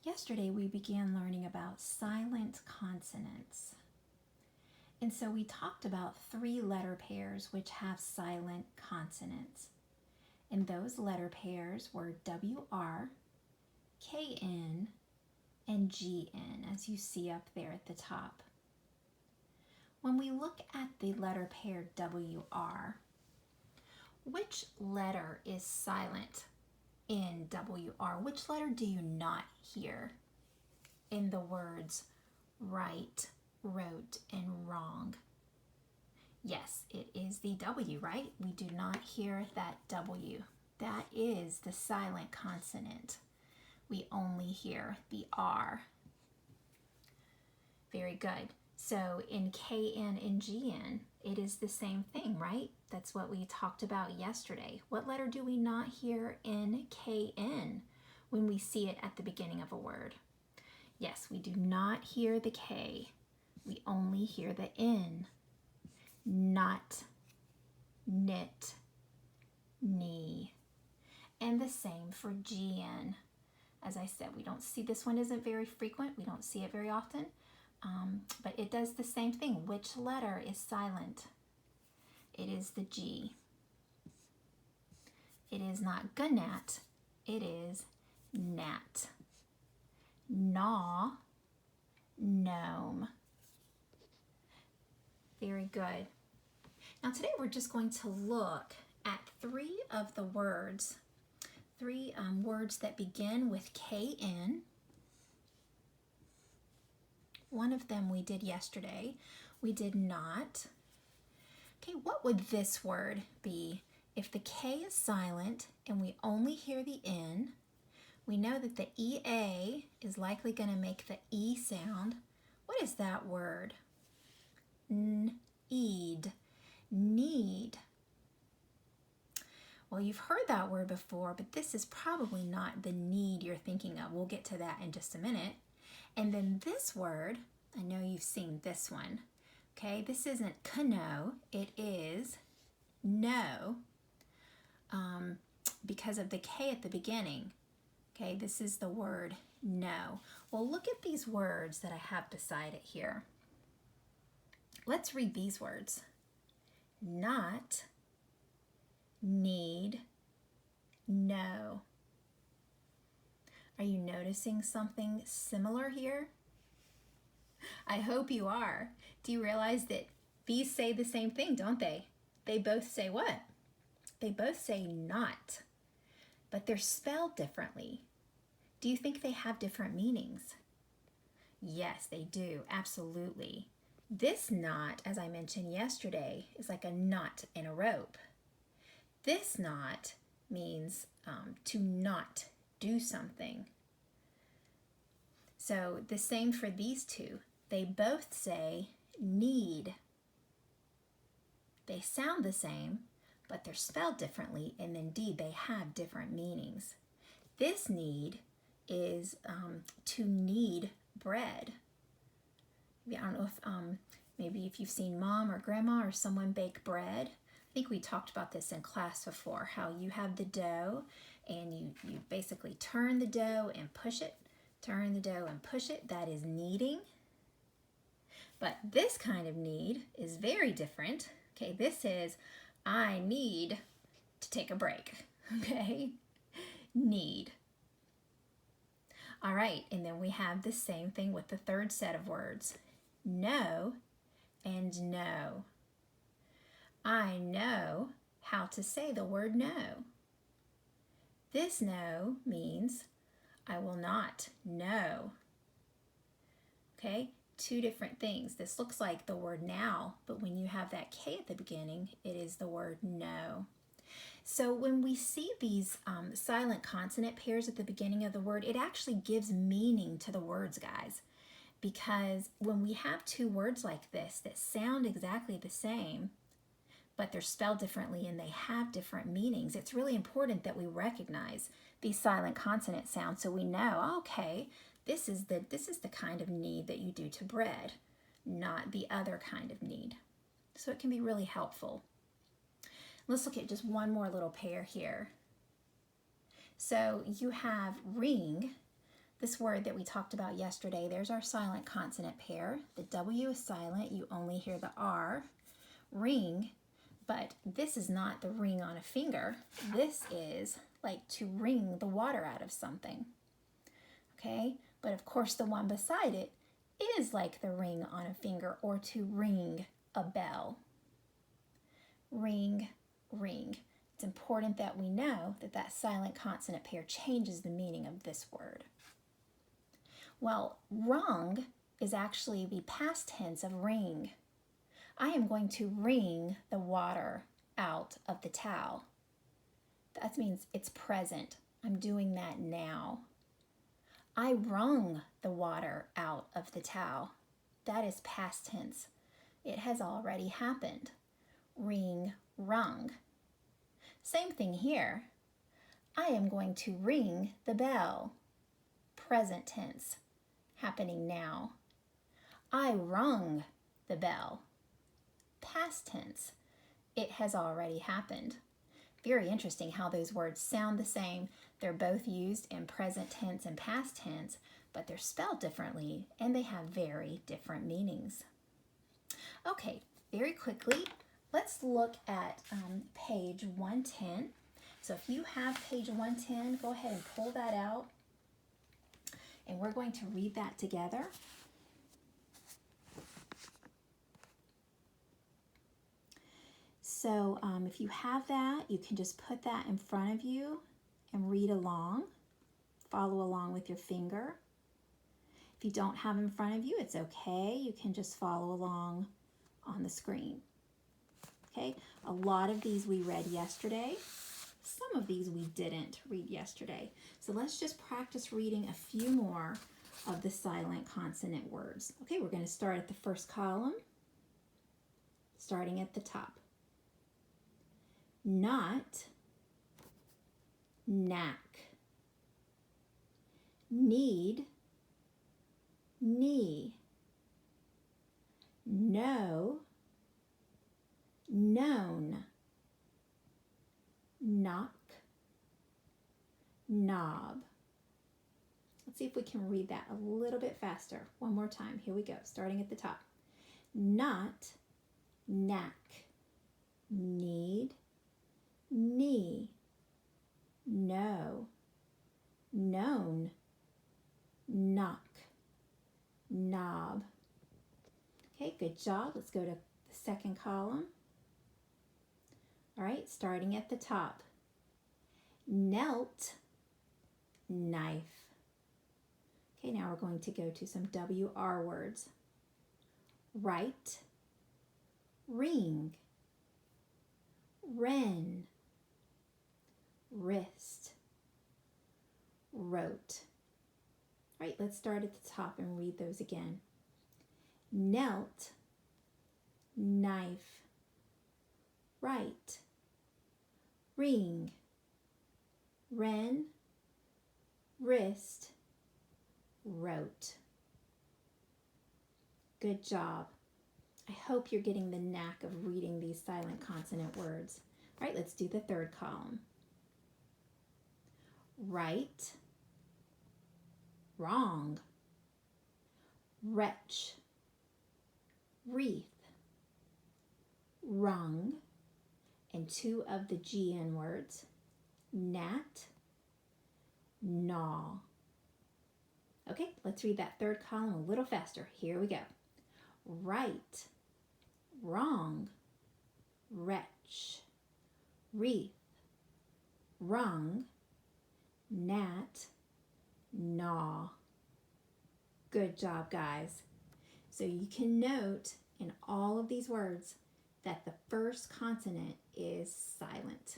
Yesterday we began learning about silent consonants. And so we talked about 3 letter pairs which have silent consonants. And those letter pairs were WR, KN, and GN, as you see up there at the top. When we look at the letter pair WR, which letter is silent in WR? Which letter do you not hear in the words right, wrote, and wrong? Yes, it is the W, right? We do not hear that W. That is the silent consonant. We only hear the R. Very good. So in KN and GN, it is the same thing, right? That's what we talked about yesterday. What letter do we not hear in KN when we see it at the beginning of a word? Yes, we do not hear the K. We only hear the N. Not, knit, knee. And the same for GN. As I said, we don't see, this one isn't very frequent. We don't see it very often. But it does the same thing. Which letter is silent? It is the G. It is not gnat. It is gnat. Gnaw, gnome. Very good. Now today we're just going to look at 3 of the words, 3 words that begin with KN. One of them we did yesterday. We did not. Okay, what would this word be? If the K is silent and we only hear the N, we know that the EA is likely going to make the E sound. What is that word? Need. Need. Well, you've heard that word before, but this is probably not the need you're thinking of. We'll get to that in just a minute. And then this word, I know you've seen this one. Okay, this isn't kno, it is no, because of the K at the beginning. Okay, this is the word no. Well, look at these words that I have beside it here. Let's read these words. Not, need, no. Are you noticing something similar here? I hope you are. Do you realize that these say the same thing, don't they? They both say what? They both say not, but they're spelled differently. Do you think they have different meanings? Yes, they do, absolutely. This knot, as I mentioned yesterday, is like a knot in a rope. This knot means to not do something. So the same for these two. They both say need. They sound the same, but they're spelled differently, and indeed they have different meanings. This need is to knead bread. I don't know if maybe if you've seen mom or grandma or someone bake bread. I think we talked about this in class before, how you have the dough and you basically turn the dough and push it, turn the dough and push it. That is kneading. But this kind of knead is very different. Okay, this is I need to take a break. Okay, need. All right, and then we have the same thing with the third set of words. No and no. I know how to say the word no. This no means I will not know. Okay, 2 different things. This looks like the word now, but when you have that K at the beginning, it is the word no. So when we see these silent consonant pairs at the beginning of the word, it actually gives meaning to the words, guys. Because when we have 2 words like this that sound exactly the same, but they're spelled differently and they have different meanings, it's really important that we recognize these silent consonant sounds so we know, okay, this is the kind of knead that you do to bread, not the other kind of knead. So it can be really helpful. Let's look at just one more little pair here. So you have ring. this word that we talked about yesterday, there's our silent consonant pair. The W is silent, you only hear the R. Ring, but this is not the ring on a finger. This is like to wring the water out of something. Okay, but of course the one beside it is like the ring on a finger, or to ring a bell. Ring, ring. It's important that we know that that silent consonant pair changes the meaning of this word. Well, wrung is actually the past tense of wring. I am going to wring the water out of the towel. That means it's present. I'm doing that now. I wrung the water out of the towel. That is past tense. It has already happened. Ring, rung. Same thing here. I am going to ring the bell. Present tense, happening now. I rung the bell. Past tense, it has already happened. Very interesting how those words sound the same. They're both used in present tense and past tense, but they're spelled differently and they have very different meanings. Okay, very quickly, let's look at page 110. So if you have page 110, go ahead and pull that out, and we're going to read that together. So if you have that, you can just put that in front of you and read along. Follow along with your finger. If you don't have in front of you, it's okay. You can just follow along on the screen. Okay, a lot of these we read yesterday. Some of these we didn't read yesterday. So let's just practice reading a few more of the silent consonant words. Okay, we're going to start at the first column, starting at the top. Not, knack. Need, knee. Know, known. Knock, knob. Let's see if we can read that a little bit faster. One more time. Here we go, starting at the top. Not, knack. Need, knee. Know, known. Knock, knob. Okay, good job. Let's go to the second column. All right, starting at the top. Knelt, knife. Okay, now we're going to go to some WR words. Right, ring. Wren, wrist. Wrote. All right, let's start at the top and read those again. Knelt, knife. Right, ring. Wren, wrist. Wrote. Good job. I hope you're getting the knack of reading these silent consonant words. All right, let's do the third column. Right, wrong. Wretch, wreath. Rung, and two of the GN words, gnat, gnaw. Okay, let's read that third column a little faster. Here we go. Right, wrong. Wretch, wreath. Rung, gnat, gnaw. Good job, guys. So you can note in all of these words that the first consonant is silent.